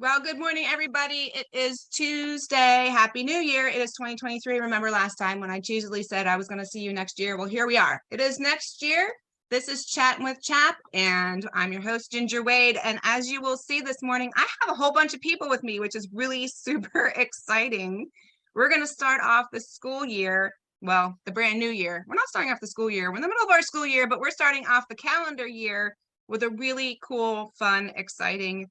Well, good morning, everybody. It is Tuesday. Happy New Year. It is 2023. Remember last time when I cheesily said I was going to see you next year? Well, here we are. It is next year. This is Chattin with CHAP, and I'm your host, Ginger Wade. And as you will see this morning, I have a whole bunch of people with me, which is really super exciting. We're going to start off the school year. Well, the brand new year. We're not starting off the school year. We're in the middle of our school year, but we're starting off the calendar year with a really cool, fun, exciting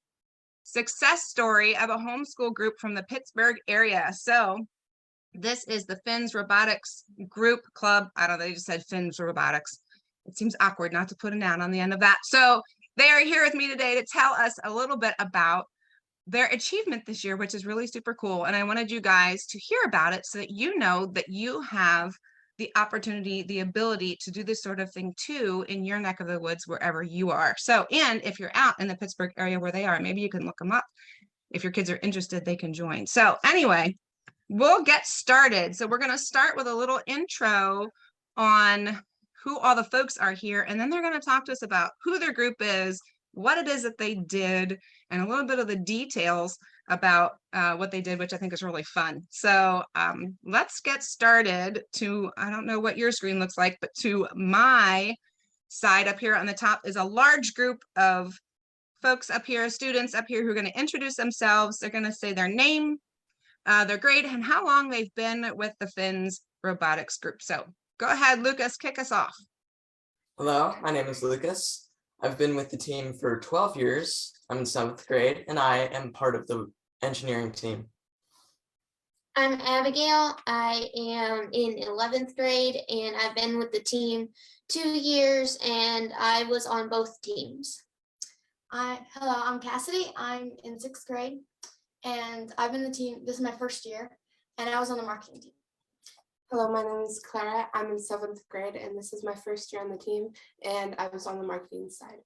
success story of a homeschool group from the Pittsburgh area. So this is the FINS Robotics group club. I don't know, they just said FINS Robotics. It seems awkward not to put a noun on the end of that. So they are here with me today to tell us a little bit about their achievement this year, which is really super cool. And I wanted you guys to hear about it so that you know that you have the opportunity, the ability to do this sort of thing too in your neck of the woods, wherever you are. So, and if you're out in the Pittsburgh area where they are, maybe you can look them up. If your kids are interested, they can join. So anyway, we'll get started. So we're going to start with a little intro on who all the folks are here, and then they're going to talk to us about who their group is, what it is that they did, and a little bit of the details about what they did, which I think is really fun. So let's get started to, I don't know what your screen looks like, but to my side up here on the top is a large group of folks up here, students up here who are going to introduce themselves. They're going to say their name, their grade, and how long they've been with the FINS Robotics group. So go ahead, Lucas, kick us off. Hello, my name is Lucas. I've been with the team for 12 years. I'm in 7th grade, and I am part of the engineering team. I'm Abigail. I am in 11th grade, and I've been with the team 2 years, and I was on both teams. Hello, I'm Cassidy. I'm in 6th grade, and I've been the team. This is my first year, and I was on the marketing team. Hello, my name is Clara. I'm in 7th grade, and this is my first year on the team, and I was on the marketing side.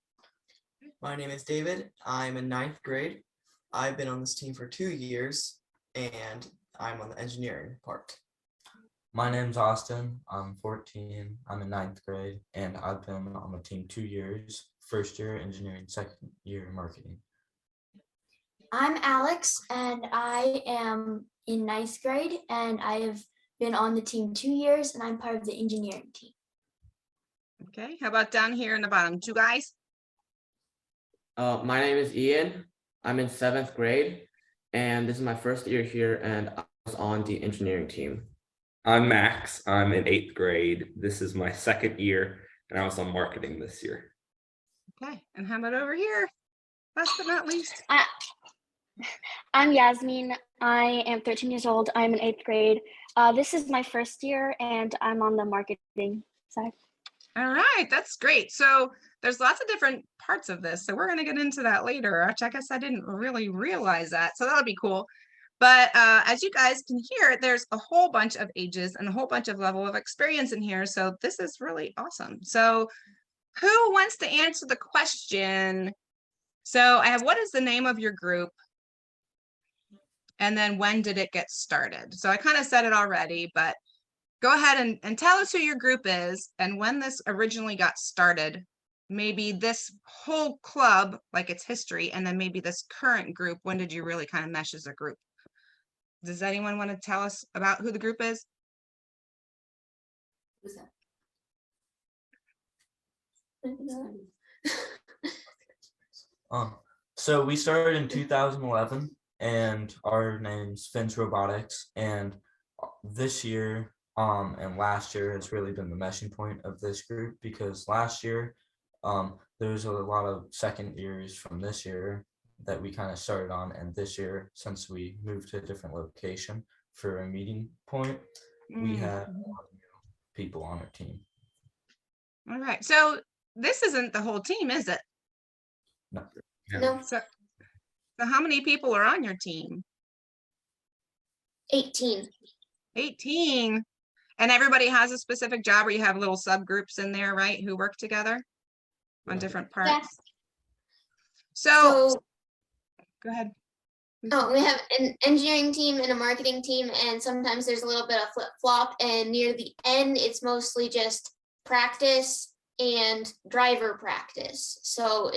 My name is David. I'm in 9th grade. I've been on this team for 2 years, and I'm on the engineering part. My name's Austin. I'm 14. I'm in 9th grade, and I've been on the team 2 years, first year engineering, second year marketing. I'm Alex, and I am in 9th grade, and I have been on the team 2 years, and I'm part of the engineering team. Okay, how about down here in the bottom, two guys? My name is Ian. I'm in 7th grade, and this is my first year here, and I was on the engineering team. I'm Max. I'm in 8th grade. This is my second year, and I was on marketing this year. Okay, and how about over here? Last but not least. I'm Yasmin. I am 13 years old. I'm in 8th grade. This is my first year, and I'm on the marketing side. All right, that's great. So there's lots of different parts of this. So we're going to get into that later, which I guess I didn't really realize that. So that'll be cool. But as you guys can hear, there's a whole bunch of ages and a whole bunch of level of experience in here. So this is really awesome. So who wants to answer the question? So I have, what is the name of your group? And then when did it get started? So I kind of said it already, but go ahead and tell us who your group is and when this originally got started. Maybe this whole club, like its history, and then maybe this current group, when did you really kind of mesh as a group? Does anyone want to tell us about who the group is? Who's that? So we started in 2011, and our name's FINS Robotics, and this year and last year has really been the meshing point of this group, because last year there's a lot of second years from this year that we kind of started on, and this year, since we moved to a different location for a meeting point, we had a lot of new people on our team. All right, so this isn't the whole team, is it? No. So how many people are on your team? 18. 18. And everybody has a specific job, or you have little subgroups in there, right, who work together on different parts? Yes. So go ahead. Oh, we have an engineering team and a marketing team, and sometimes there's a little bit of flip-flop, and near the end, it's mostly just practice and driver practice. So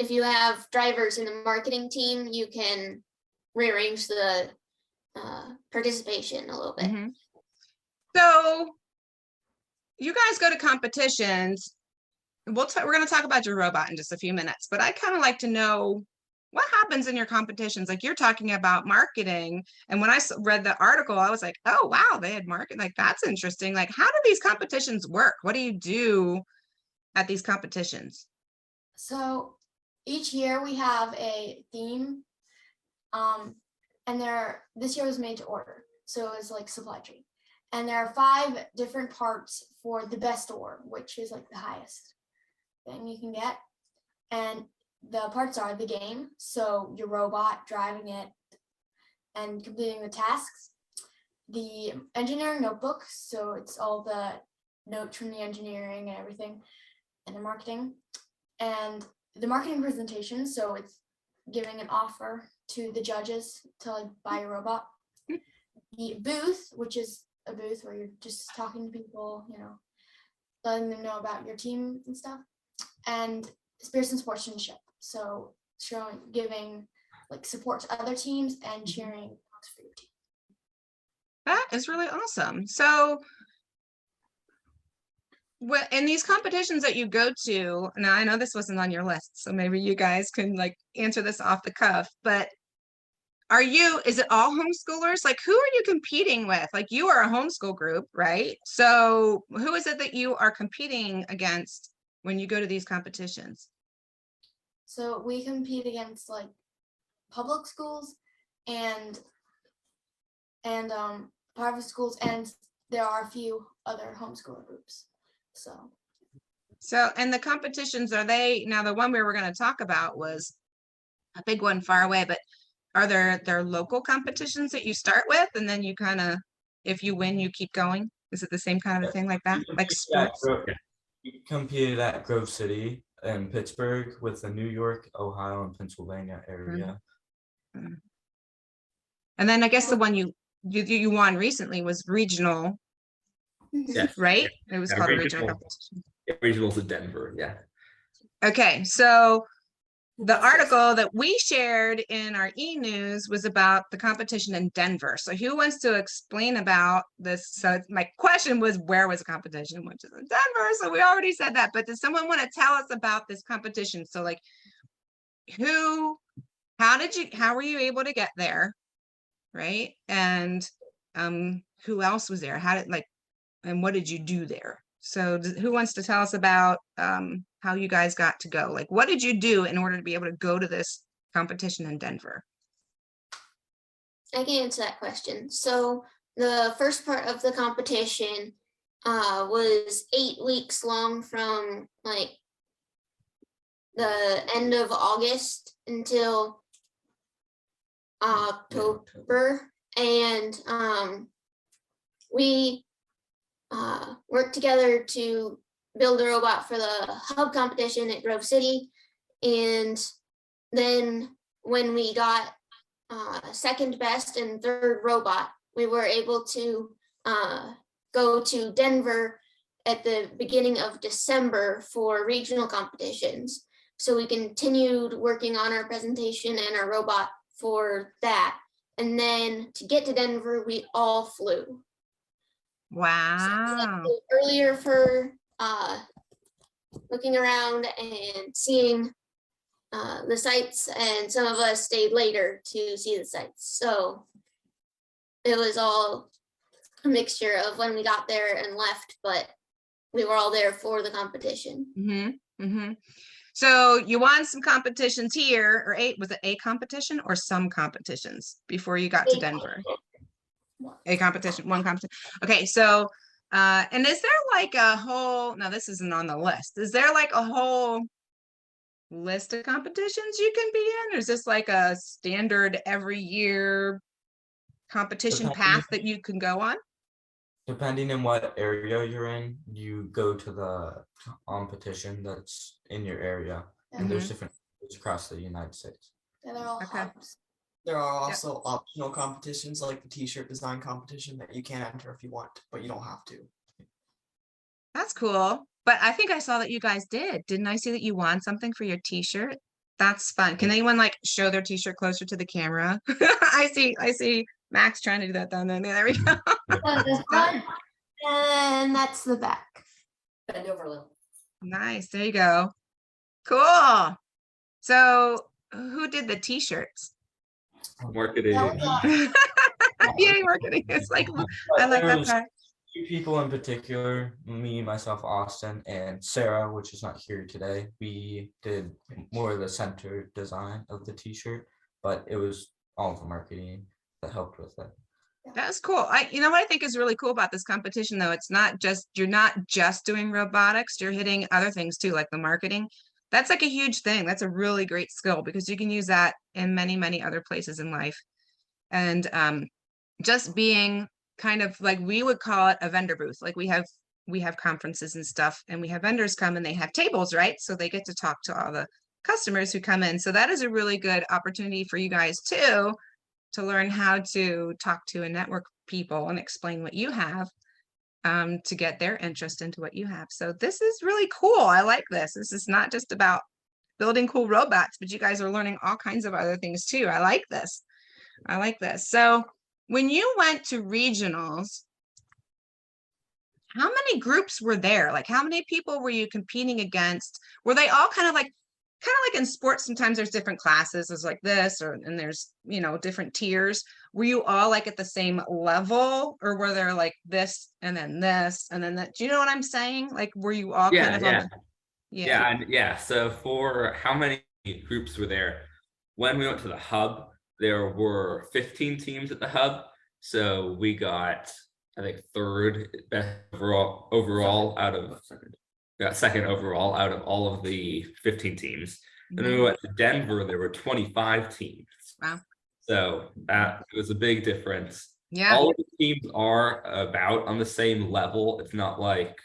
if you have drivers in the marketing team, you can rearrange the participation a little bit. Mhm. So you guys go to competitions. We're going to talk about your robot in just a few minutes, but I kind of like to know what happens in your competitions. Like you're talking about marketing. And when I read the article, I was like, oh, wow, they had market. Like, that's interesting. Like, how do these competitions work? What do you do at these competitions? So each year we have a theme, and this year was made to order, so it's like supply chain, and there are 5 different parts for the best award, which is like the highest thing you can get. And the parts are the game, so your robot driving it and completing the tasks, the engineering notebook, so it's all the notes from the engineering and everything, and the marketing, and the marketing presentation, so it's giving an offer to the judges to like buy a robot. The booth, which is a booth where you're just talking to people, you know, letting them know about your team and stuff. And spirits and sportsmanship, so giving like support to other teams and cheering for your team. That is really awesome. So in these competitions that you go to, now I know this wasn't on your list, so maybe you guys can like answer this off the cuff, but is it all homeschoolers? Like, who are you competing with? Like, you are a homeschool group, right? So who is it that you are competing against when you go to these competitions? So we compete against like public schools and private schools, and there are a few other homeschooler groups. So, and the competitions, are they, now the one we were going to talk about was a big one far away, but are there local competitions that you start with and then you kind of, if you win, you keep going? Is it the same kind of a thing like that? Like sports? We competed at Grove City and Pittsburgh with the New York, Ohio, and Pennsylvania area. Mm-hmm. And then I guess the one you won recently was regional, Yes. right? It was Yeah, called a regional competition. Yeah, regionals in Denver. Yeah. Okay, so the article that we shared in our e-news was about the competition in Denver. So who wants to explain about this? So my question was, where was the competition? Which is in Denver. So we already said that, but does someone want to tell us about this competition? So like, how were you able to get there? Right? And who else was there? And what did you do there? So who wants to tell us about how you guys got to go? Like, what did you do in order to be able to go to this competition in Denver? I can answer that question. So the first part of the competition was 8 weeks long, from like the end of August until October, and we worked together to build a robot for the hub competition at Grove City. And then when we got second best and third robot, we were able to go to Denver at the beginning of December for regional competitions. So we continued working on our presentation and our robot for that. And then to get to Denver, we all flew. Wow. So earlier for looking around and seeing the sights, and some of us stayed later to see the sights. So it was all a mixture of when we got there and left, but we were all there for the competition. Mm-hmm. Mm-hmm. So you won some competitions here, or was it a competition or some competitions before you got to Denver? A competition, one competition. Okay, so and is there like a whole, now this isn't on the list, is there like a whole list of competitions you can be in, or is this like a standard every year competition path that you can go on? Depending on what area you're in, you go to the competition that's in your area, and there's different across the United States. Yeah, they're all hubs. There are also optional competitions, like the t-shirt design competition, that you can enter if you want, but you don't have to. That's cool. But I think I saw that you guys did. Didn't I see that you won something for your t-shirt That's fun. Can anyone like show their t-shirt closer to the camera? I see Max trying to do that down there. There we go. So this one, and that's the back. Bend over a little. Nice. There you go. Cool. So who did the t-shirts? Marketing. That was, Yay, marketing. It's like, I like that part. Two people in particular, me, myself, Austin, and Sarah, which is not here today. We did more of the center design of the t-shirt, but it was all of the marketing that helped with it. That's cool. You know what I think is really cool about this competition though? It's not just, you're not just doing robotics, you're hitting other things too, like the marketing. That's like a huge thing. That's a really great skill because you can use that in many, many other places in life. And just being kind of like, we would call it a vendor booth. Like we have conferences and stuff, and we have vendors come and they have tables, right? So they get to talk to all the customers who come in. So that is a really good opportunity for you guys too, to learn how to talk to and network people and explain what you have, to get their interest into what you have. So this is really cool. I like this. This is not just about building cool robots, but you guys are learning all kinds of other things too. I like this. I like this. So when you went to regionals, how many groups were there? Like how many people were you competing against? Were they all kind of like in sports, sometimes there's different classes, there's like this, and there's, you know, different tiers. Were you all like at the same level, or were there like this and then this and then that? Do you know what I'm saying? Like, were you all kind of on the, Yeah. So for how many groups were there? When we went to the hub, there were 15 teams at the hub. So we got, I think, third best overall out of got second overall out of all of the 15 teams. And then we went to Denver, there were 25 teams. Wow. So that was a big difference. Yeah. All of the teams are about on the same level. It's not like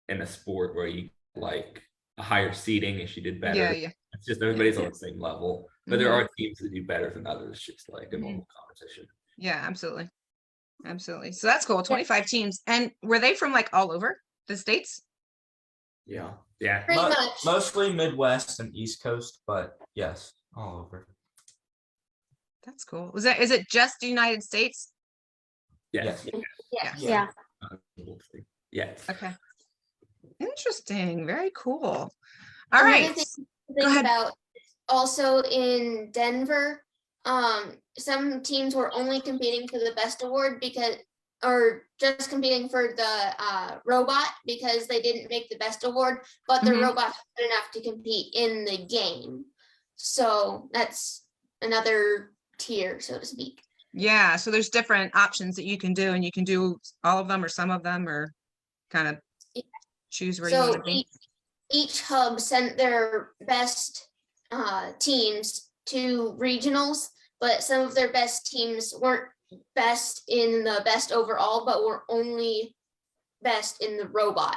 in a sport where you like a higher seating if you did better. Yeah. It's just everybody's on the same level. But there are teams that do better than others, just like a normal competition. Yeah, absolutely. Absolutely. So that's cool. 25 teams. And were they from like all over the states? Yeah. Yeah. Pretty much. Mostly Midwest and East Coast, but yes, all over. That's cool. Is it just the United States? Yes. Yeah. Yes. Okay. Interesting. Very cool. All Another right. thing to Go think ahead. about also in Denver, some teams were only competing for the best award or just competing for the robot because they didn't make the best award, but the robot was good enough to compete in the game. So that's another tier, so to speak. Yeah. So there's different options that you can do, and you can do all of them or some of them, or kind of choose where you want to be. Each hub sent their best teams to regionals, but some of their best teams weren't best in the best overall, but were only best in the robot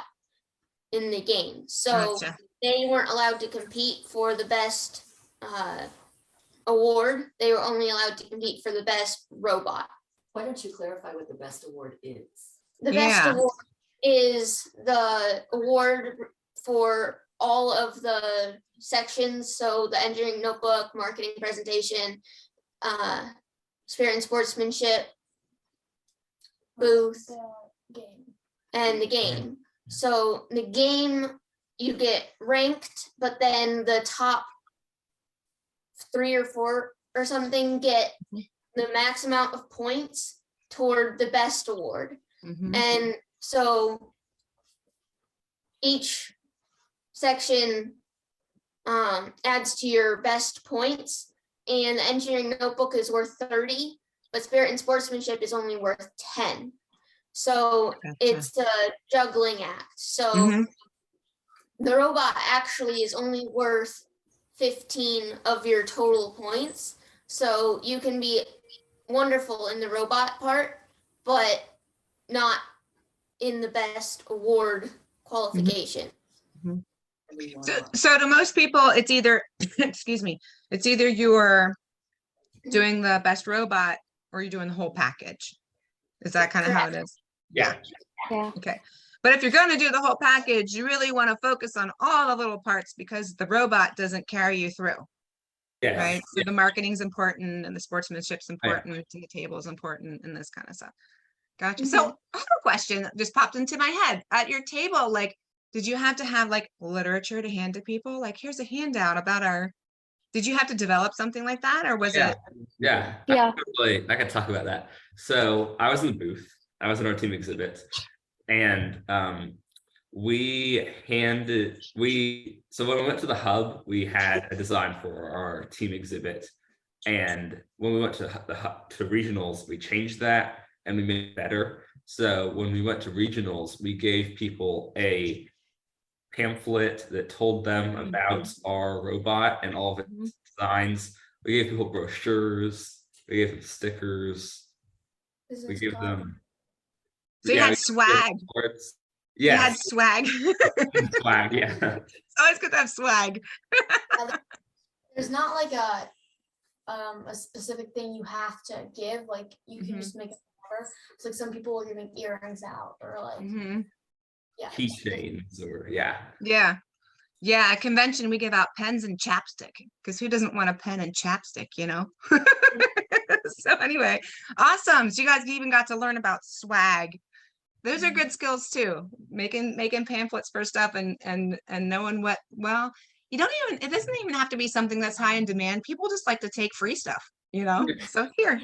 in the game. So Gotcha. they weren't allowed to compete for the best award. They were only allowed to compete for the best robot. Why don't you clarify what the best award is? The best Yeah. award is the award for all of the sections. So the engineering notebook, marketing presentation, spirit and sportsmanship, booth, The game. and the game. So the game, you get ranked, but then the top 3 or 4 or something get the max amount of points toward the best award. And so each section adds to your best points, and the engineering notebook is worth 30, but spirit and sportsmanship is only worth 10. So it's a juggling act. So the robot actually is only worth 15 of your total points. So you can be wonderful in the robot part, but not in the best award qualification. So to most people, it's either, excuse me, it's either you're doing the best robot or you're doing the whole package. Is that kind of how it is? Yeah. Yeah. Okay. But if you're going to do the whole package, you really want to focus on all the little parts because the robot doesn't carry you through. Yeah. right? So the marketing's important and the sportsmanship's yeah. important and the table is important and this kind of stuff. Gotcha. So I have a question that just popped into my head. At your table, like, did you have to have like literature to hand to people? Like, here's a handout about our, did you have to develop something like that, or was Yeah. it? Yeah. Yeah. I could talk about that. So I was in the booth. I was in our team exhibits, and so when we went to the hub, we had a design for our team exhibit, and when we went to the hub to regionals, we changed that and we made it better. So when we went to regionals, we gave people a pamphlet that told them about our robot and all of its designs. We gave people brochures, we gave them stickers, we Business gave card. them So you yeah, had we swag. cards. You had Yes, swag. It's swag, yeah. always good to have swag. There's not like a specific thing you have to give. Like you can just make it whatever. It's like some people are giving earrings out or like Mhm. yeah. Keychains or yeah. Yeah. Yeah. At convention, we give out pens and chapstick because who doesn't want a pen and chapstick, you know? So anyway, awesome. So you guys even got to learn about swag. Those are good skills too. Making pamphlets for stuff and knowing what, well, you don't even, it doesn't even have to be something that's high in demand. People just like to take free stuff, you know? So here,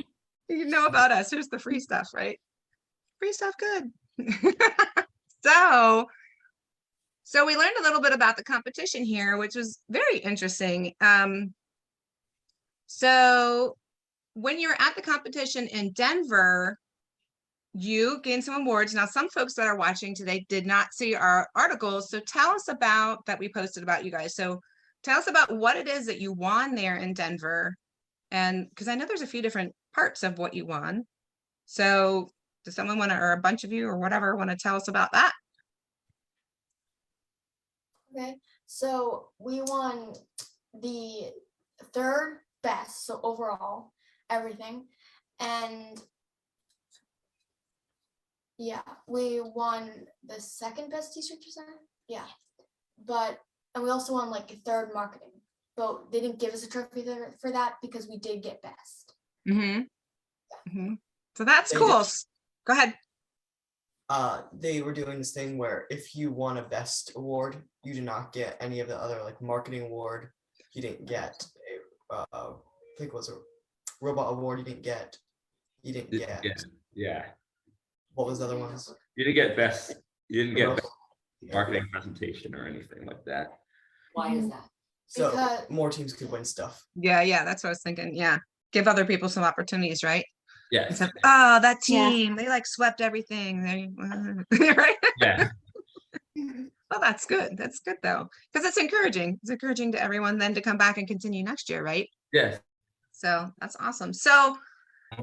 you know about us. Here's the free stuff, right? Free stuff, good. So we learned a little bit about the competition here, which was very interesting. So when you're at the competition in Denver, you gained some awards. Now, some folks that are watching today did not see our articles. So tell us about that we posted about you guys. So tell us about what it is that you won there in Denver. And because I know there's a few different parts of what you won. So does someone want to, or a bunch of you or whatever, want to tell us about that? Okay, so we won the third best, so overall, everything. And yeah, we won the second best t-shirt design. Yeah, and we also won like a third marketing, but they didn't give us a trophy for that because we did get best. So that's They cool. did- Go ahead. They were doing this thing where if you won a best award, you did not get any of the other like marketing award. You didn't get a, I think it was a robot award. You didn't get. Yeah. What was the other ones? You didn't get best What else? marketing presentation or anything like that. Why is that? So Because- more teams could win stuff. Yeah, that's what I was thinking. Yeah. Give other people some opportunities, right? Yes. Instead of, oh, that Yeah. team, they like swept everything. They, right? Yeah. Well, that's good. That's good though. Because it's encouraging. It's encouraging to everyone then to come back and continue next year, right? Yes. So that's awesome. So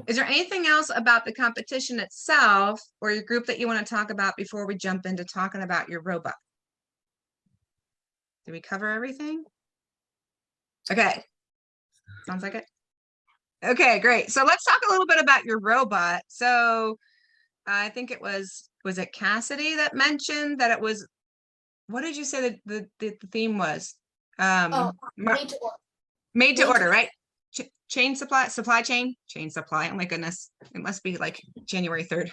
is there anything else about the competition itself or your group that you want to talk about before we jump into talking about your robot? Did we cover everything? Okay. Sounds like it. Okay, great. So let's talk a little bit about your robot. So I think it was it Cassidy that mentioned that it was, what did you say that the theme was? Oh, Mar- made to order. made to made to order, right? Chain supply chain. Oh my goodness. It must be like January 3rd.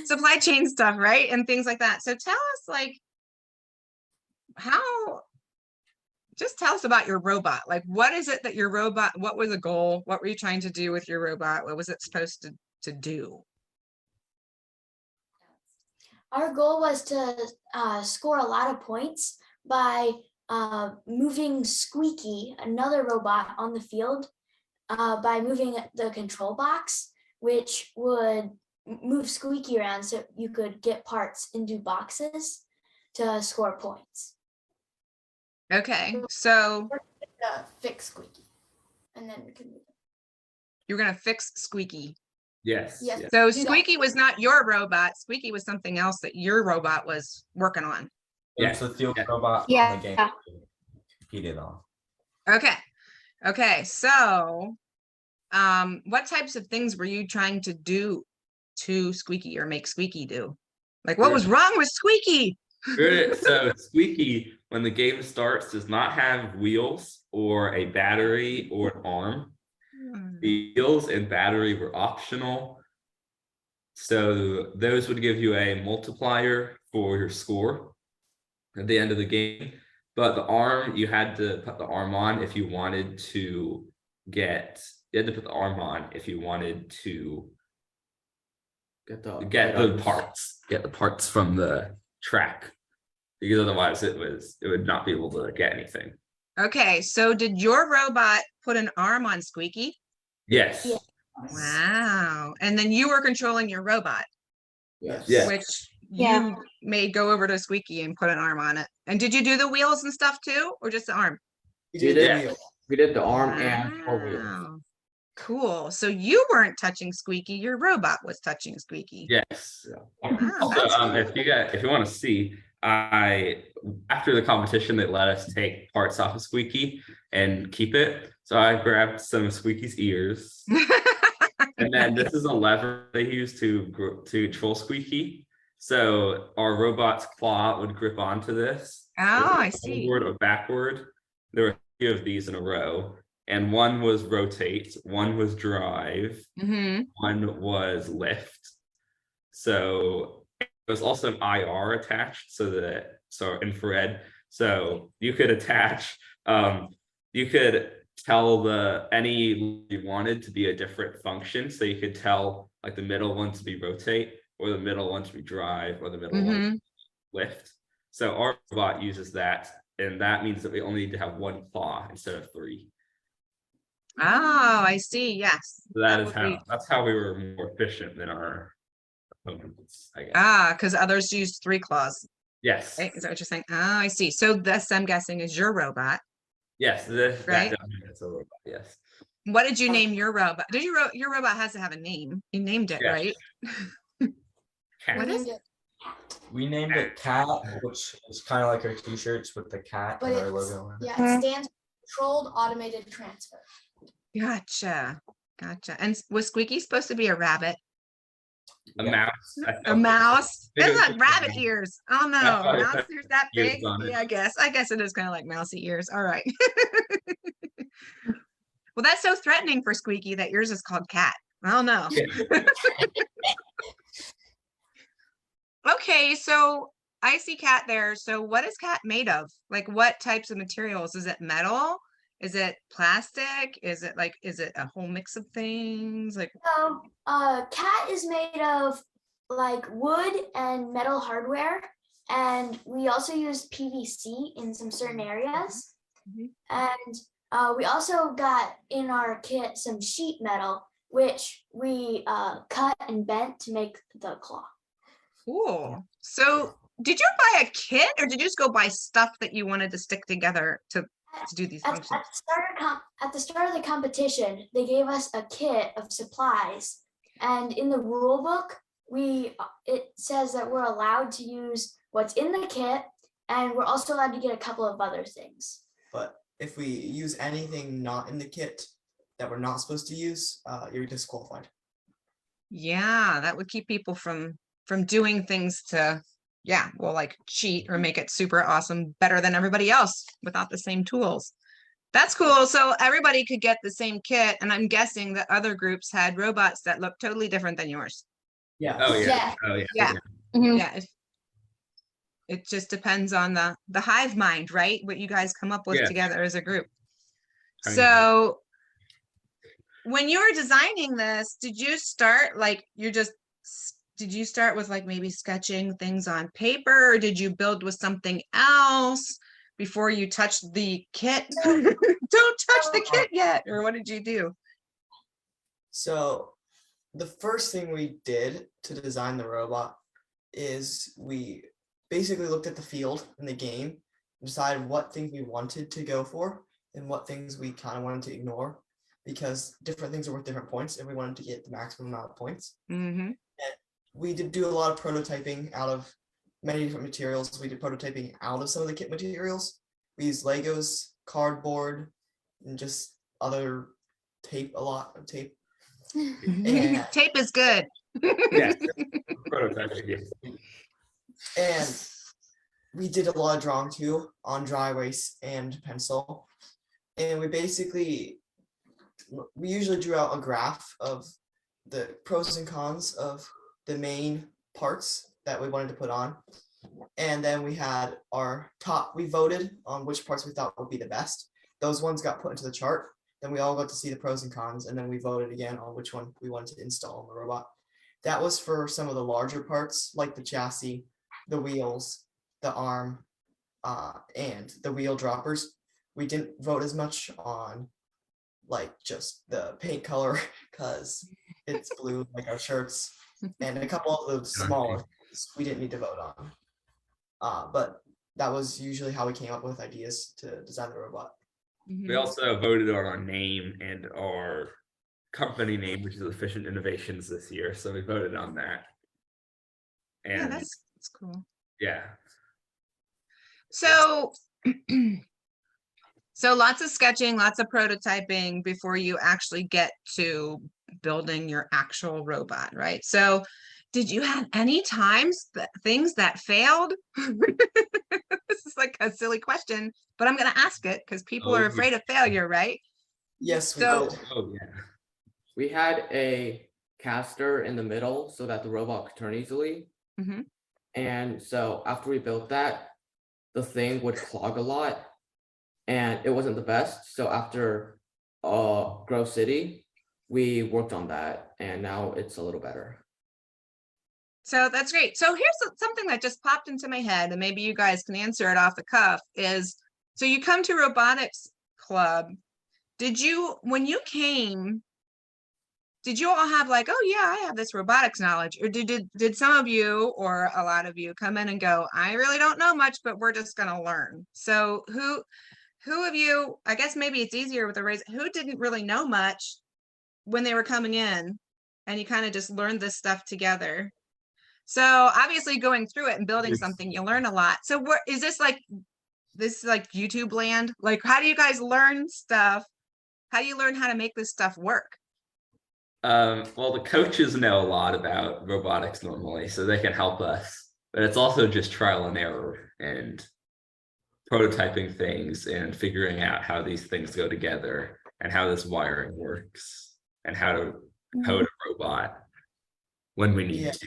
Supply chain stuff, right? And things like that. So tell us like just tell us about your robot. Like, what is it that your robot, what was the goal? What were you trying to do with your robot? What was it supposed to do? Our goal was to score a lot of points by moving Squeaky, another robot on the field, by moving the control box, which would move Squeaky around so you could get parts into boxes to score points. Okay, so Fix Squeaky, and then we can move it. you're gonna fix Squeaky. Yes. Yes. yes. So Do that. Squeaky was not your robot. Squeaky was something else that your robot was working on. It's the field robot Yeah. on the game competed on. Okay. So, what types of things were you trying to do to Squeaky or make Squeaky do? Like, what was wrong with Squeaky? So Squeaky when the game starts does not have wheels or a battery or an arm. The wheels and battery were optional. So those would give you a multiplier for your score at the end of the game. But the arm, you had to put the arm on if you wanted to get, you had to put the arm on if you wanted to get the parts from the track. Because otherwise it would not be able to get anything. Okay, so did your robot put an arm on Squeaky? Yes. Yeah. Wow. And then you were controlling your robot, Yes. Yeah. which Yeah. you made go over to Squeaky and put an arm on it. And did you do the wheels and stuff too, or just the arm? We We did did, the wheel. we did the arm and 4 wheels. Wow. Cool. So you weren't touching Squeaky, your robot was touching Squeaky. Yes. Wow, Also, that's cool. if you want to see, after the competition, they let us take parts off of Squeaky and keep it. So I grabbed some of Squeaky's ears, and then this is a lever they use to control Squeaky. So our robot's claw would grip onto this. Oh, I see. Forward or backward. There were 3 of these in a row, and one was rotate, one was drive, Mm-hmm. one was lift. So there's also an IR attached, so infrared. So you could attach, you could tell any you wanted to be a different function. So you could tell like the middle one to be rotate, or the middle one to be drive, or the middle one to be lift. So our robot uses that, and that means that we only need to have 1 claw instead of 3. Oh, I see. Yes. So that is would how be- that's how we were more efficient than our opponents, I guess. Ah, because others used 3 claws. Yes. Right? Is that what you're saying? Oh, I see. So this, I'm guessing, is your robot. Yes, that Right? definitely is a robot. Yes. What did you name your robot? Did your robot has to have a name? You named it, Yes. right? Cat. What is named it, We named it CAT, which is kind of like our t-shirts with the cat but and our it's, logo on it. yeah, it stands for Controlled Automated Transfer. Gotcha. Gotcha. And was Squeaky supposed to be a rabbit? A Yeah. mouse. A mouse? It It's was not just a rabbit mouse. ears. Oh no, That's why it mouse had ears that ears big? on it. Yeah, I guess it is kind of like mousy ears. All right. Well, that's so threatening for Squeaky that yours is called Cat. I don't know. Okay, so I see Cat there. So what is Cat made of? Like what types of materials? Is it metal? Is it plastic? Is it a whole mix of things? Like, So, cat is made of like wood and metal hardware, and we also use PVC in some certain areas. Mhm. And we also got in our kit some sheet metal, which we cut and bent to make the claw. cool. So did you buy a kit or did you just go buy stuff that you wanted to stick together to do these At, functions? at the start of the competition, they gave us a kit of supplies, and in the rule book, it says that we're allowed to use what's in the kit, and we're also allowed to get a couple of other things. But if we use anything not in the kit that we're not supposed to use, you're disqualified. Yeah, that would keep people from doing things to, yeah, well, like cheat or make it super awesome, better than everybody else without the same tools. That's cool. So everybody could get the same kit, and I'm guessing that other groups had robots that look totally different than yours. Yeah. Oh yeah. Yeah. Oh yeah. Yeah. Mhm. Yeah. It just depends on the hive mind, right? What you guys come up with Yes. together as a group. I mean- So when you were designing this, did you start did you start with like maybe sketching things on paper, or did you build with something else before you touched the kit? Don't touch the kit yet. Or what did you do? So the first thing we did to design the robot is we basically looked at the field in the game and decided what things we wanted to go for and what things we kind of wanted to ignore, because different things are worth different points and we wanted to get the maximum amount of points. Mm-hmm. We did do a lot of prototyping out of many different materials. We did prototyping out of some of the kit materials. We used Legos, cardboard, and just other tape, a lot of tape. And, Tape is good. Yes. Prototyping. Yes. and we did a lot of drawing too on dry erase and pencil. And we usually drew out a graph of the pros and cons of the main parts that we wanted to put on. And then we had we voted on which parts we thought would be the best. Those ones got put into the chart. Then we all got to see the pros and cons, and then we voted again on which one we wanted to install on the robot. That was for some of the larger parts, like the chassis, the wheels, the arm, and the wheel droppers. We didn't vote as much on like just the paint color because it's blue like our shirts, and a couple of the smaller things we didn't need to vote on. But that was usually how we came up with ideas to design the robot. We also voted on our name and our company name, which is Efficient Innovations this year. So we voted on that. And Yeah, that's cool. yeah. So, so lots of sketching, lots of prototyping before you actually get to building your actual robot, right? So did you have any times things that failed? This is like a silly question, but I'm going to ask it because people are afraid of failure, right? Yes, we So- did. Oh yeah. We had a caster in the middle so that the robot could turn easily. Mhm. And so after we built that, the thing would clog a lot and it wasn't the best. So after Grove City, we worked on that and now it's a little better. So that's great. So here's something that just popped into my head, and maybe you guys can answer it off the cuff is, so you come to robotics club. When you came, did you all have like, oh yeah, I have this robotics knowledge? Or did some of you or a lot of you come in and go, I really don't know much, but we're just gonna learn. So who of you, I guess maybe it's easier with the raise, who didn't really know much when they were coming in and you kind of just learned this stuff together? So obviously going through it and building something, you learn a lot. So is this like YouTube land? Like, how do you guys learn stuff? How do you learn how to make this stuff work? Well, the coaches know a lot about robotics normally, so they can help us. But it's also just trial and error and prototyping things and figuring out how these things go together and how this wiring works and how to code a robot when we need to.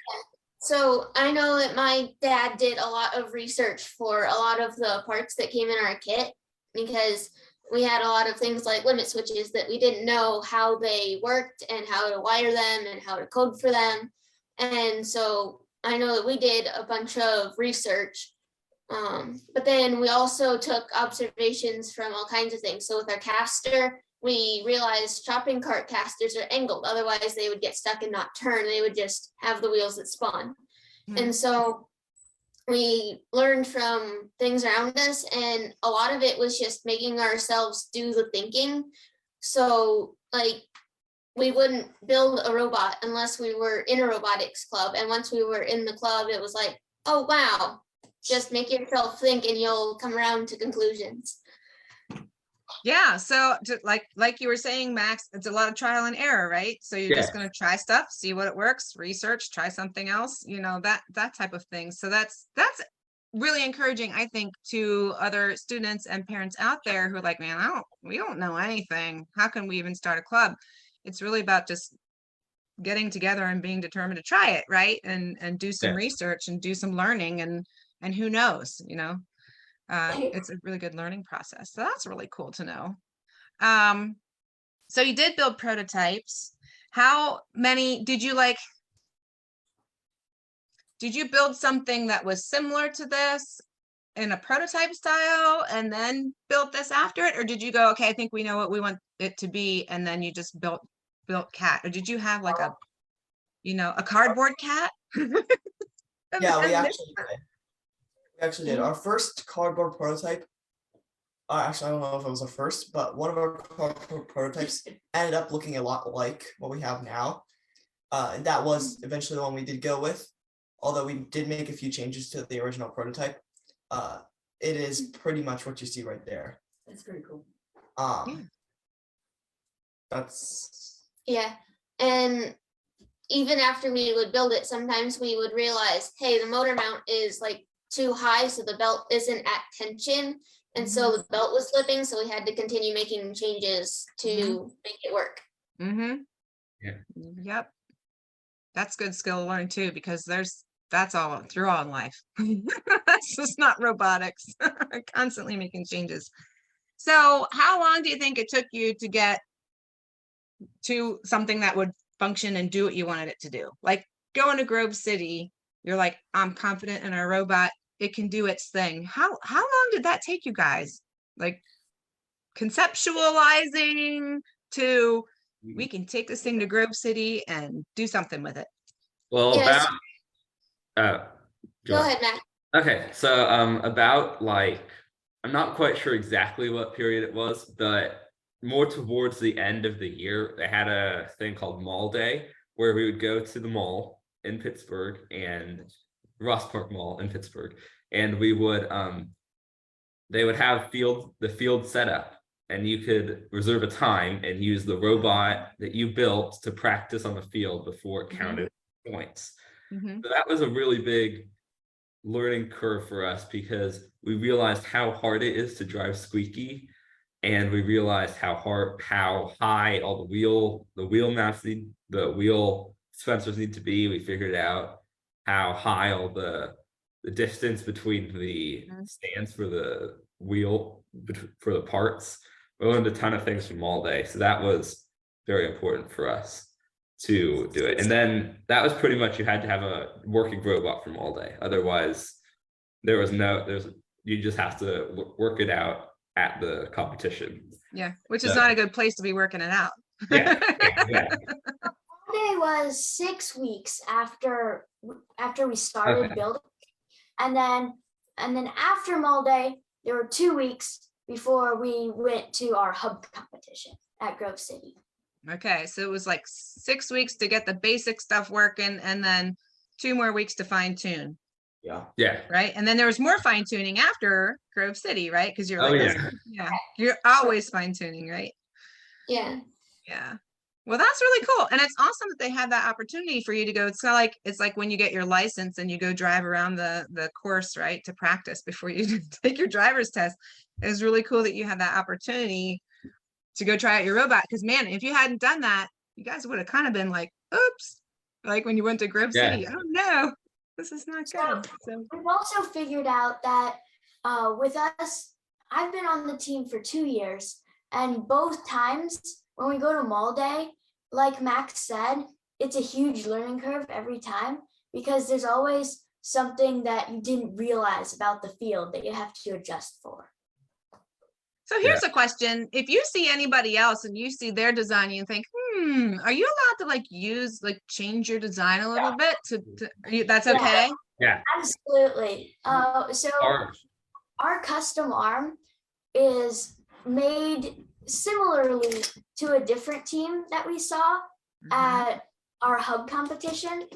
So I know that my dad did a lot of research for a lot of the parts that came in our kit because we had a lot of things like limit switches that we didn't know how they worked and how to wire them and how to code for them. And so I know that we did a bunch of research, but then we also took observations from all kinds of things. So with our caster, we realized shopping cart casters are angled, otherwise they would get stuck and not turn. They would just have the wheels that spun. And so we learned from things around us, and a lot of it was just making ourselves do the thinking. So like we wouldn't build a robot unless we were in a robotics club. And once we were in the club, it was like, oh wow, just make yourself think and you'll come around to conclusions. Yeah, so like you were saying, Max, it's a lot of trial and error, right? So you're just going to try stuff, see what it works, research, try something else, that type of thing. So that's really encouraging, I think, to other students and parents out there who are like, man, we don't know anything. How can we even start a club? It's really about just getting together and being determined to try it, right? And do some research and do some learning, and who knows, it's a really good learning process. So that's really cool to know. So you did build prototypes. How many did you build something that was similar to this in a prototype style and then built this after it? Or did you go, okay, I think we know what we want it to be, and then you just built cat? Or did you have like a cardboard cat? Yeah, we actually did. Our first cardboard prototype, actually, I don't know if it was a first, but one of our cardboard prototypes ended up looking a lot like what we have now. And that was eventually the one we did go with, although we did make a few changes to the original prototype. It is pretty much what you see right there. That's very cool. Yeah, and even after we would build it, sometimes we would realize, hey, the motor mount is like too high, so the belt isn't at tension. And so the belt was slipping, so we had to continue making changes to make it work. Mm-hmm. Yeah. Yep. That's good skill to learn too, because that's all through all in life. That's just not robotics. Constantly making changes. So how long do you think it took you to get to something that would function and do what you wanted it to do? Like going to Grove City, you're like, I'm confident in our robot, it can do its thing. How long did that take you guys? Like conceptualizing to we can take this thing to Grove City and do something with it. Well, Yes. Go on. ahead, Matt. Okay, so about like I'm not quite sure exactly what period it was, but more towards the end of the year, they had a thing called Mall Day where we would go to the mall in Pittsburgh and Ross Park Mall in Pittsburgh, and we would they would have the field set up, and you could reserve a time and use the robot that you built to practice on the field before it counted points. So that was a really big learning curve for us because we realized how hard it is to drive squeaky, and we realized how high all the wheel mounts the wheel dispensers need to be. We figured out how high all the distance between the stands for the wheel for the parts. We learned a ton of things from all day, so that was very important for us to do it. And then that was pretty much, you had to have a working robot from all day, otherwise you just have to work it out at the competition. Yeah, which is not a good place to be working it out. Yeah. Day was 6 weeks after we started building, and then after Mall Day, there were 2 weeks before we went to our hub competition at Grove City. Okay, so it was like 6 weeks to get the basic stuff working, and then 2 more weeks to fine tune. Yeah. Right, and then there was more fine tuning after Grove City, right? Because you're Oh, like, yeah. you're always fine tuning, right? Yeah. Yeah. Well, that's really cool. And it's awesome that they had that opportunity for you to go. It's like when you get your license and you go drive around the course, right? To practice before you take your driver's test. It was really cool that you had that opportunity to go try out your robot. Because man, if you hadn't done that, you guys would have kind of been like, oops, like when you went to Grove City. Oh no, this is not good. So we've also figured out that with us, I've been on the team for 2 years, and both times when we go to Mall Day, like Max said, it's a huge learning curve every time because there's always something that you didn't realize about the field that you have to adjust for. So here's a question. If you see anybody else and you see their design, you think, are you allowed to change your design a little bit that's okay? Yeah. Absolutely. So our custom arm is made similarly to a different team that we saw at our hub competition,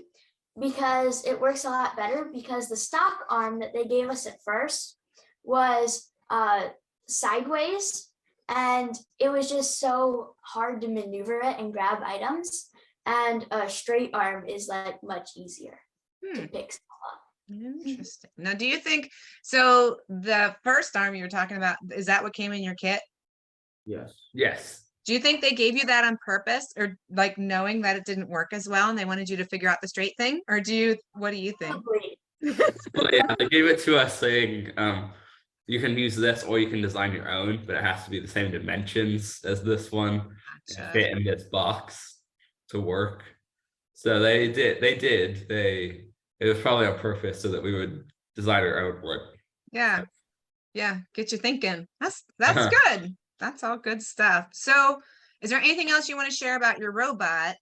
because it works a lot better because the stock arm that they gave us at first was sideways, and it was just so hard to maneuver it and grab items, and a straight arm is like much easier to pick stuff up. Interesting. Now, do you think so? The first arm you were talking about, is that what came in your kit? Yes. Do you think they gave you that on purpose, or like knowing that it didn't work as well and they wanted you to figure out the straight thing? Or what do you think? Well, yeah, they gave it to us saying, you can use this or you can design your own, but it has to be the same dimensions as this one to fit in this box to work. So they did. It was probably on purpose so that we would design our own work. Yeah. Get you thinking. That's good. That's all good stuff. So is there anything else you want to share about your robot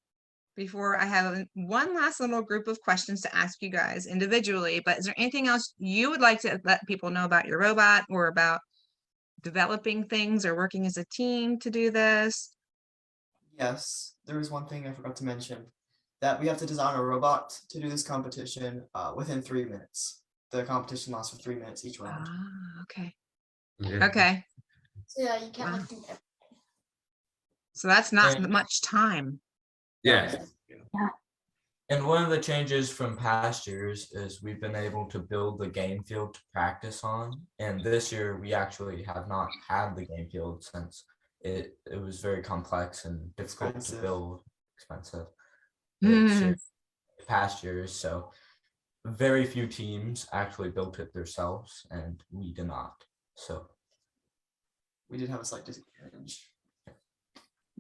before I have one last little group of questions to ask you guys individually? But is there anything else you would like to let people know about your robot, or about developing things or working as a team to do this? Yes, there was one thing I forgot to mention, that we have to design a robot to do this competition within 3 minutes. The competition lasts for 3 minutes each round. Okay. Yeah. Okay. So yeah, you can't look through everything. So that's not much time. Yeah. And one of the changes from past years is we've been able to build the game field to practice on. And this year we actually have not had the game field since it was very complex and difficult to Expensive. build, expensive. Hmm. This year, past years, so very few teams actually built it themselves and we did not. So We did have a slight disadvantage.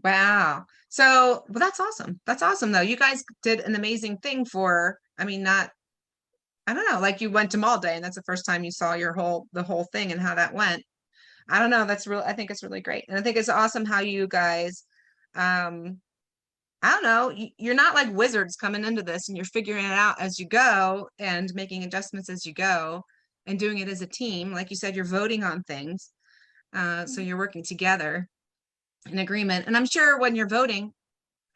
Wow. So, well, that's awesome. That's awesome though. You guys did an amazing thing for, I mean, not, I don't know, like you went to mall day and that's the first time you saw the whole thing and how that went. I don't know. That's real. I think it's really great. And I think it's awesome how you guys, I don't know, you're not like wizards coming into this and you're figuring it out as you go and making adjustments as you go and doing it as a team. Like you said, you're voting on things. So you're working together in agreement. And I'm sure when you're voting,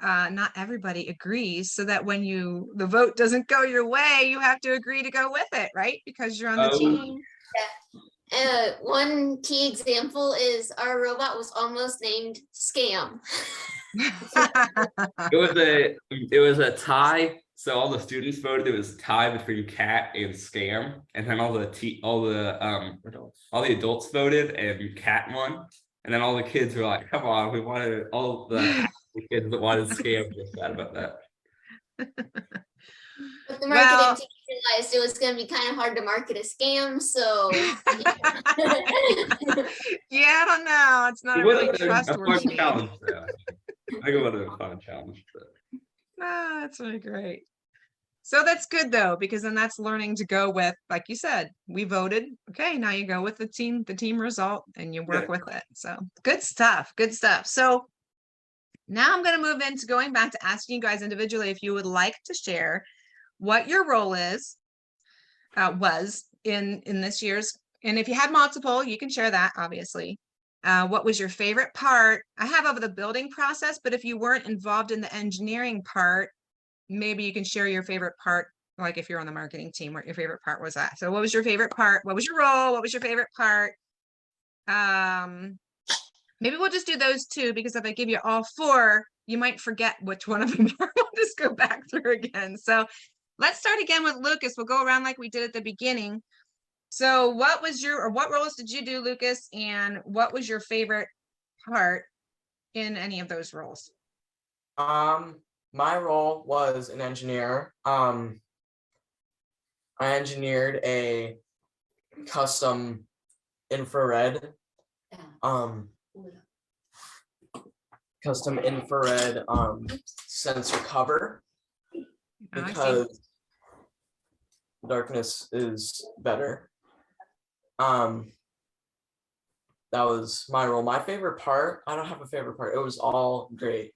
not everybody agrees, so that when the vote doesn't go your way, you have to agree to go with it, right? Because you're on the Oh. team. One key example is our robot was almost named Scam. It was a tie. So all the students voted it was a tie between cat and scam, and then all the adults voted and cat won, and then all the kids were like, "Come on, we wanted all the kids that wanted scam just bad about that." But the Well- marketing team realized it was going to be kind of hard to market a scam, so Yeah, I don't know. It's not It a would really have been a trustworthy fun name. challenge, though. I think it would have been a fun challenge. But... Ah, that's really great. So that's good though, because then that's learning to go with, like you said, we voted. Okay, now you go with the team result and you work with it. So good stuff, good stuff. So now I'm going to move into going back to asking you guys individually if you would like to share what your role was in this year's, and if you had multiple, you can share that, obviously. What was your favorite part? I have of the building process, but if you weren't involved in the engineering part, maybe you can share your favorite part, like if you're on the marketing team, what your favorite part was at. So what was your favorite part? What was your role? What was your favorite part? Maybe we'll just do those two, because if I give you all four, you might forget which one of them are. We'll just go back through again. So let's start again with Lucas. We'll go around like we did at the beginning. So what roles did you do, Lucas? And what was your favorite part in any of those roles? My role was an engineer. I engineered a custom infrared sensor cover, Oh, I see. because darkness is better. That was my role. My favorite part, I don't have a favorite part. It was all great.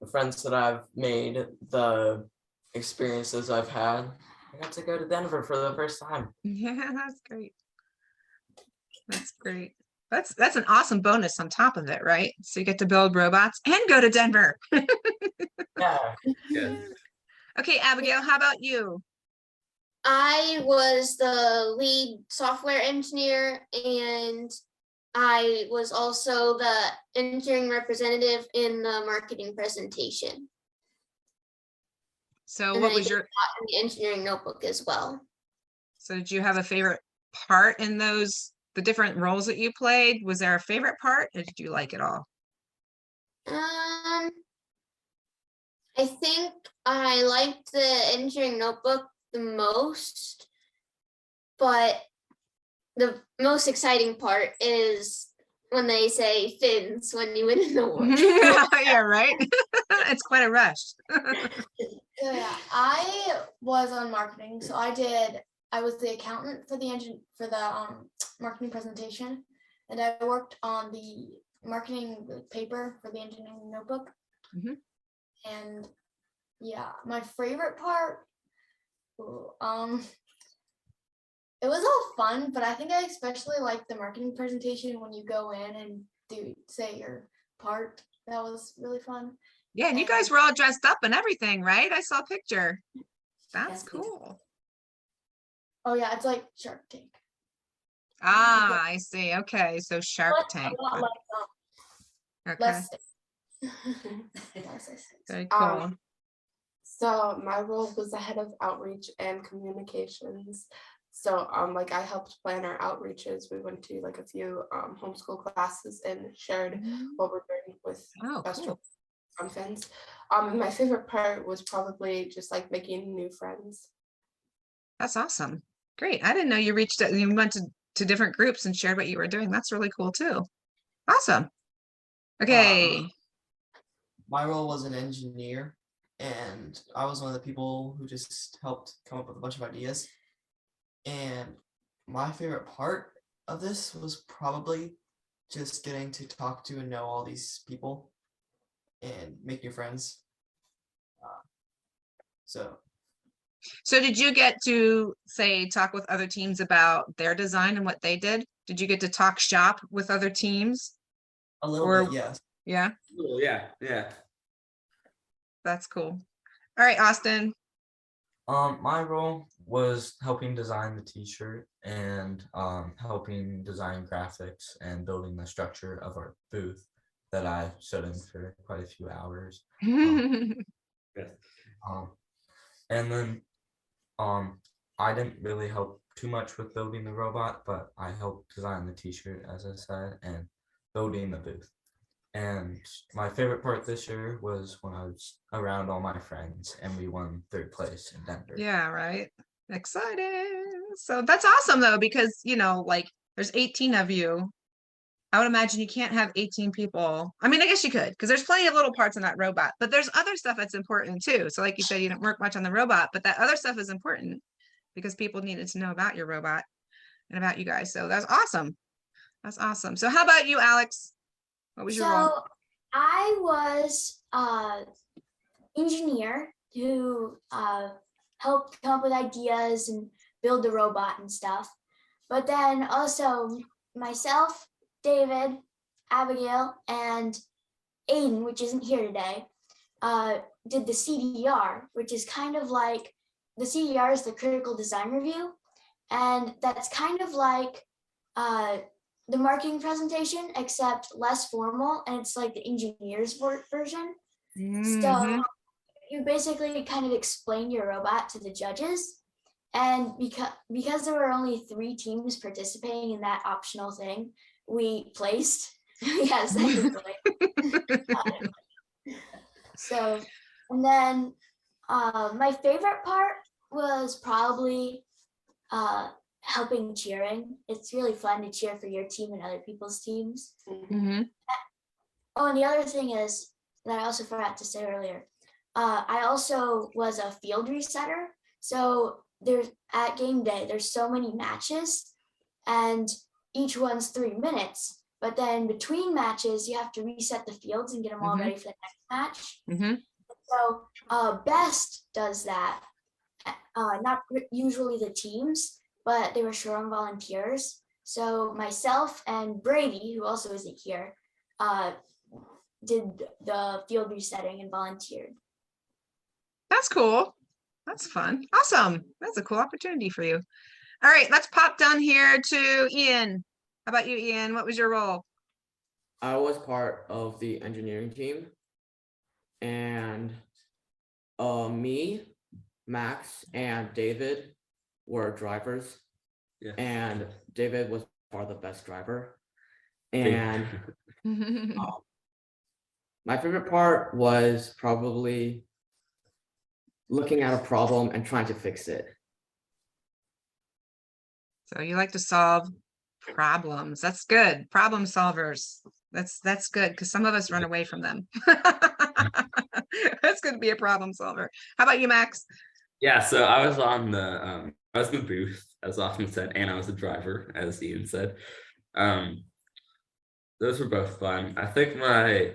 The friends that I've made, the experiences I've had. I got to go to Denver for the first time. Yeah, that's great. That's great. That's an awesome bonus on top of it, right? So you get to build robots and go to Denver. Yeah. Yeah. Okay, Abigail, how about you? I was the lead software engineer, and I was also the engineering representative in the marketing presentation. So And what then I was did your, that in the engineering notebook as well. so did you have a favorite part in the different roles that you played? Was there a favorite part, or did you like it all? I think I liked the engineering notebook the most, but the most exciting part is when they say FINS when you win an award. Yeah, right. It's quite a rush. So yeah, I was on marketing, so I was the accountant for the marketing presentation, and I worked on the marketing paper for the engineering notebook. Mhm. And yeah, my favorite part, it was all fun, but I think I especially liked the marketing presentation when you go in and say your part. That was really fun. Yeah, and you guys were all dressed up and everything, right? I saw a picture. That's Yes, we did. cool. Oh yeah, it's like Shark Tank. Ah, I see. Okay, so Shark But Tank. a lot like Okay, less. very cool. So So my role was the head of outreach and communications. So like I helped plan our outreaches. We went to like a few homeschool classes and shared what we're doing with Oh, best cool. on FINS. And my favorite part was probably just like making new friends. That's awesome. Great. I didn't know you reached out, you went to different groups and shared what you were doing. That's really cool too. Awesome. Okay. My role was an engineer, and I was one of the people who just helped come up with a bunch of ideas. And my favorite part of this was probably just getting to talk to and know all these people and make new friends. So So did you get to say talk with other teams about their design and what they did? Did you get to talk shop with other teams? a little Or- bit, yes. Yeah, Cool, yeah, yeah. that's cool. All right, Austin. My role was helping design the t-shirt and helping design graphics and building the structure of our booth that I stood in for quite a few hours. Yes. And then I didn't really help too much with building the robot, but I helped design the t-shirt, as I said, and building the booth. And my favorite part this year was when I was around all my friends and we won 3rd place in Denver. Yeah, right. Excited. So that's awesome though, because like there's 18 of you. I would imagine you can't have 18 people. I mean, I guess you could, because there's plenty of little parts in that robot, but there's other stuff that's important too. So like you said, you didn't work much on the robot, but that other stuff is important because people needed to know about your robot and about you guys. So that's awesome. That's awesome. So how about you, Alex? What was your role? So I was engineer who helped come up with ideas and build the robot and stuff. But then also myself, David, Abigail, and Aiden, which isn't here today, did the CDR, which is kind of like, the CDR is the critical design review. And that's kind of like the marketing presentation, except less formal, and it's like the engineer's version. So you basically kind of explain your robot to the judges. And because there were only 3 teams participating in that optional thing, we placed. Yes, so, and then my favorite part was probably helping cheering. It's really fun to cheer for your team and other people's teams. Mhm. Oh, and the other thing is that I also forgot to say earlier, I also was a field resetter. So there's at game day, there's so many matches and each one's 3 minutes. But then between matches, you have to reset the fields and get them all ready for the next match. So Best does that. Not usually the teams, but they were short on volunteers. So myself and Brady, who also isn't here, did the field resetting and volunteered. That's cool. That's fun. Awesome. That's a cool opportunity for you. All right, let's pop down here to Ian. How about you, Ian? What was your role? I was part of the engineering team, and me, Max, and David were drivers. Yeah. And David was far the best driver. And my favorite part was probably looking at a problem and trying to fix it. So you like to solve problems. That's good. Problem solvers. That's good because some of us run away from them. That's going to be a problem solver. How about you, Max? Yeah, so I was on the I was in the booth, as Austin said, and I was a driver, as Ian said. Those were both fun. I think my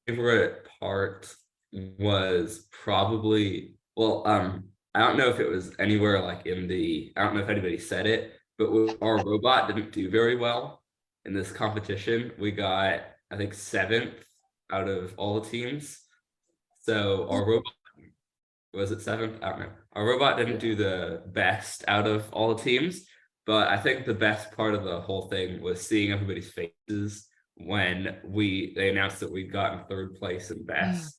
favorite part was probably, well, I don't know if it was anywhere like in the, I don't know if anybody said it, but our robot didn't do very well in this competition. We got, I think, 7th out of all the teams. So our robot, was it 7th? I don't know. Our robot didn't do the best out of all the teams, but I think the best part of the whole thing was seeing everybody's faces when they announced that we'd gotten 3rd place and best.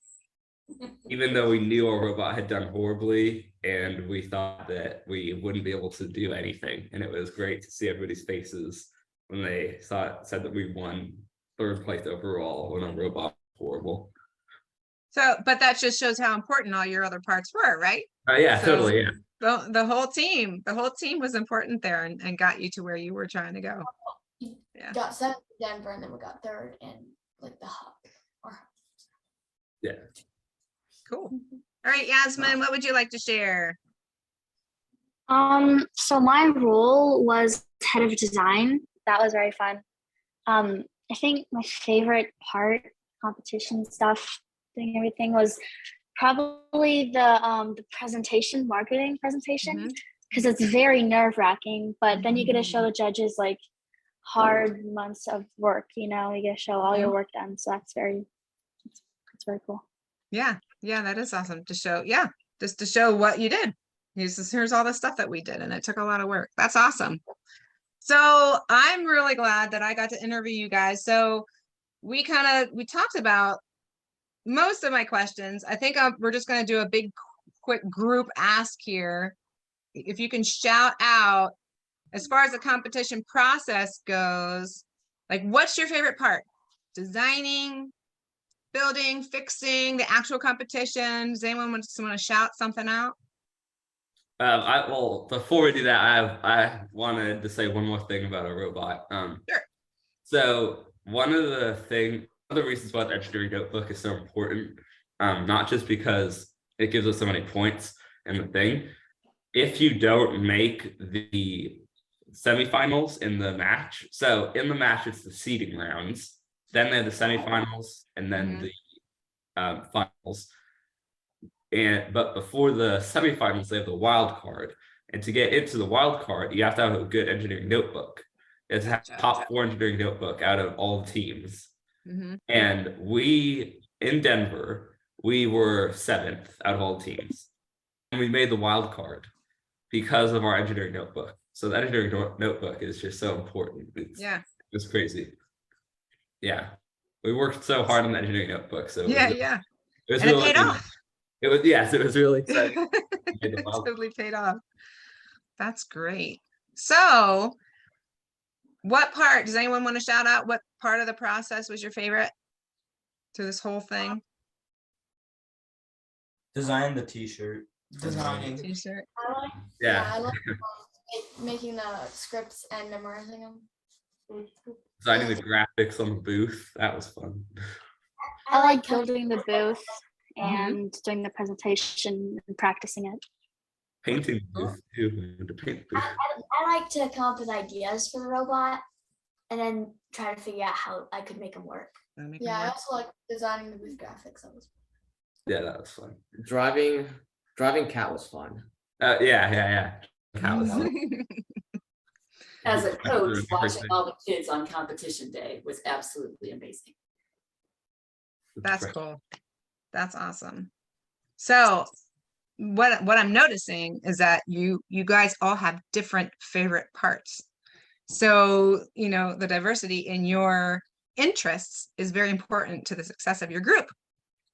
even though we knew our robot had done horribly and we thought that we wouldn't be able to do anything. And it was great to see everybody's faces when they said that we won 3rd place overall when our robot was horrible. So, but that just shows how important all your other parts were, right? Yeah, So- totally. Yeah. The whole team was important there and got you to where you were trying to go. Yeah. Got 7th in Denver, and then we got 3rd in like the hub. Yeah. Cool. All right, Yasmin, what would you like to share? So my role was head of design. That was very fun. I think my favorite part, competition stuff, doing everything, was probably the presentation, marketing presentation, because it's very nerve-wracking, but then you get to show the judges like hard months of work, you get to show all your work done. So that's very cool. Yeah, that is awesome to show. Yeah, just to show what you did. Here's all the stuff that we did, and it took a lot of work. That's awesome. So I'm really glad that I got to interview you guys. So we talked about most of my questions. I think we're just going to do a big quick group ask here. If you can shout out, as far as the competition process goes, like, what's your favorite part? Designing, building, fixing, the actual competition? Does anyone want to shout something out? Well, before we do that, I wanted to say one more thing about a robot. Sure. So one of the reasons why the engineering notebook is so important, not just because it gives us so many points in the thing. If you don't make the semifinals in the match, so in the match it's the seeding rounds, then they have the semifinals, and then the finals. But before the semifinals, they have the wild card. And to get into the wild card, you have to have a good engineering notebook. It's a top 4 engineering notebook out of all the teams. And we, in Denver, we were 7th out of all teams. And we made the wild card because of our engineering notebook. So the engineering notebook is just so important. It's crazy. Yeah. We worked so hard on the engineering notebook. So it was And really, it paid off. It was really exciting. It totally paid off. That's great. So what part, does anyone want to shout out what part of the process was your favorite through this whole thing? Design the t-shirt. Designing. T-shirt. I like making the scripts and memorizing them. Designing the graphics on the booth. That was fun. I like building the booth and doing the presentation and practicing it. Painting the booth too. To paint the booth. I like to come up with ideas for the robot and then try to figure out how I could make them work. Yeah, I also like designing the booth graphics. Yeah, that was fun. Driving cat was fun. Yeah. That was fun. As a coach, watching all the kids on competition day was absolutely amazing. That's cool. That's awesome. So what I'm noticing is that you guys all have different favorite parts. So, the diversity in your interests is very important to the success of your group,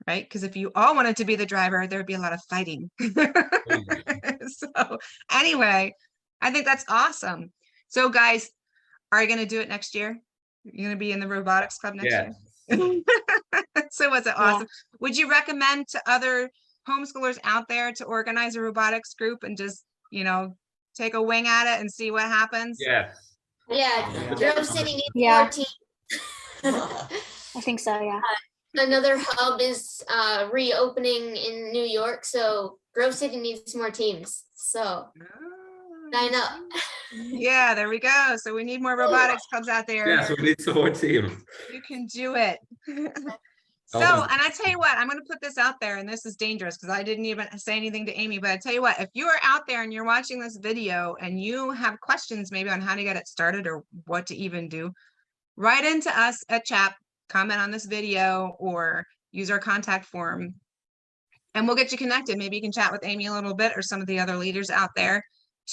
right? Because if you all wanted to be the driver, there'd be a lot of fighting. So anyway, I think that's awesome. So guys, are you going to do it next year? You're going to be in the robotics club next year? So was it awesome? Would you recommend to other homeschoolers out there to organize a robotics group and just, take a wing at it and see what happens? Yeah, Grove City needs Yeah. more teams. I think so, yeah. Another hub is reopening in New York, so Grove City needs more teams. So sign up. Yeah, there we go. So we need more robotics clubs out there. Yeah, so we need some more teams. You can do it. So, and I tell you what, I'm going to put this out there, and this is dangerous because I didn't even say anything to Amy, but I tell you what, if you are out there and you're watching this video and you have questions maybe on how to get it started or what to even do, write into us at CHAP, comment on this video, or use our contact form, and we'll get you connected. Maybe you can chat with Amy a little bit or some of the other leaders out there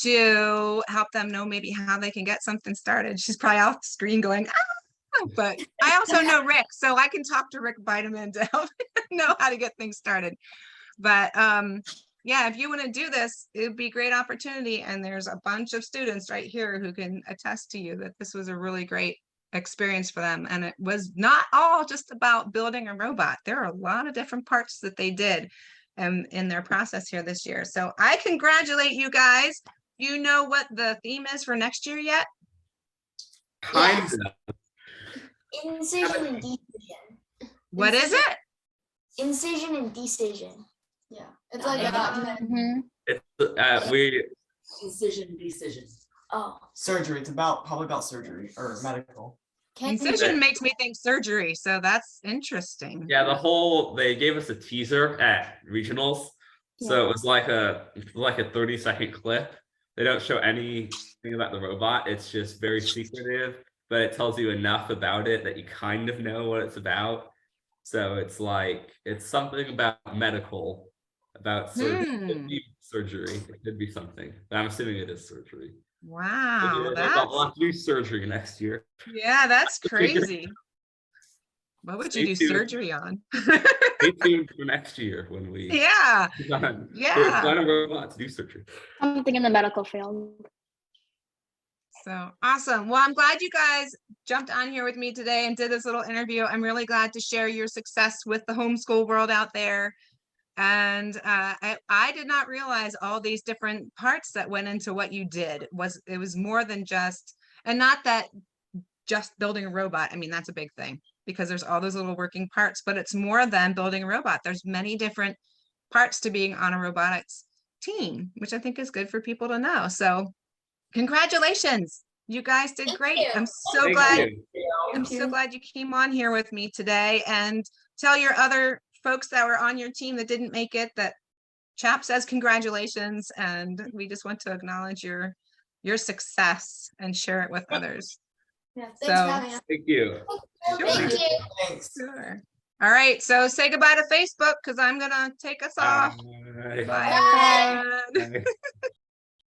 to help them know maybe how they can get something started. She's probably off the screen going, But I also know Rick, so I can talk to Rick Vitamin to help know how to get things started. But yeah, if you want to do this, it would be a great opportunity. And there's a bunch of students right here who can attest to you that this was a really great experience for them. And it was not all just about building a robot. There are a lot of different parts that they did in their process here this year. So I congratulate you guys. You know what the theme is for next year yet? Kind Yes. of. Incision and decision. What is it? Incision and decision. Yeah, it's like Mhm. It's we Decision. Oh. Surgery. It's about probably about surgery or medical. Incision makes me think surgery. So that's interesting. yeah, they gave us a teaser at regionals. So it was like a 30-second clip. They don't show anything about the robot. It's just very secretive, but it tells you enough about it that you kind of know what it's about. So it's something about medical, about surgery. It could be surgery. It could be something, but I'm assuming it is surgery. Wow, I'll have to do surgery next year. yeah, that's crazy. What would you Stay do tuned. surgery on? Stay tuned for next year when we Yeah, design yeah. a robot to do surgery. Something in the medical field. So awesome. Well, I'm glad you guys jumped on here with me today and did this little interview. I'm really glad to share your success with the homeschool world out there. And I did not realize all these different parts that went into what you did. It was more than just, and not that just building a robot. I mean, that's a big thing because there's all those little working parts, but it's more than building a robot. There's many different parts to being on a robotics team, which I think is good for people to know. So congratulations. You guys did great. you. I'm so Thank glad. you. I'm so glad you came on here with me today, and tell your other folks that were on your team that didn't make it that CHAP says congratulations, and we just want to acknowledge your success and share it with others. Yeah, thanks So- for having us. Thank you. Thank you. Thanks. Sure. All right, so say goodbye to Facebook because I'm gonna take us off. Bye. Bye, everyone. Bye.